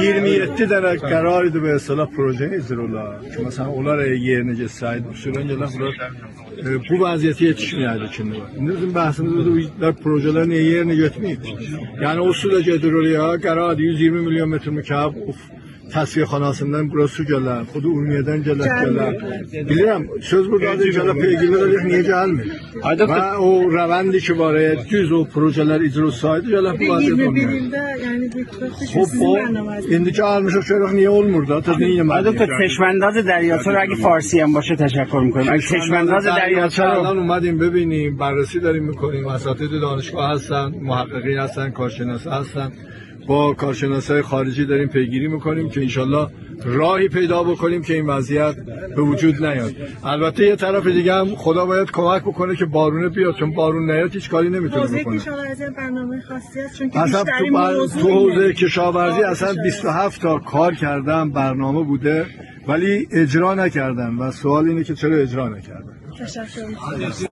27 tane karar idi به اصطلاح proje icralar ki mesela onlar yerine geçseydi sürünceler bu vaziyete yetişmeyeydi şimdi. Bizim bahsimiz bu projeler niye yerine götürmeyip yani o suda gelir oraya karar 120 milyon metre mükab tasfiye xanasından burası su gələr, xudu Urmiye'den gələr. Bilirəm, söz buradadır, gələr peygirlər niyə gəlmir? Və o rəvəndi ki var, düz o projelər icra olsaydı, gələr bu vaziyet olmuyor. 21 ildə, yəni bir sizin bərnaməniz. İndiki almışıq çörək niyə olmur da? Doktor چشمانداز دریاچه رو اگه فارسی هم باشه تشکر میکنیم. اگه چشمانداز دریاچه رو الان اومدیم ببینیم، بررسی داریم میکنیم، اساتید دانشگاه هستن، محققین هستن، کارشناس هستن. با کارشناسای خارجی داریم پیگیری میکنیم که انشالله راهی پیدا بکنیم که این وضعیت به وجود نیاد. البته یه طرف دیگه هم خدا باید کمک بکنه که بارونه بیاد، چون بارون نیاد هیچ کاری نمیتونه بکنه. حوزه کشاورزی برنامه خاصی است چون که اصلا تو حوزه کشاورزی اصلا 27 تا کار کردن برنامه بوده ولی اجرا نکردن و سوال اینه که چرا اجرا نکردن. تشکر.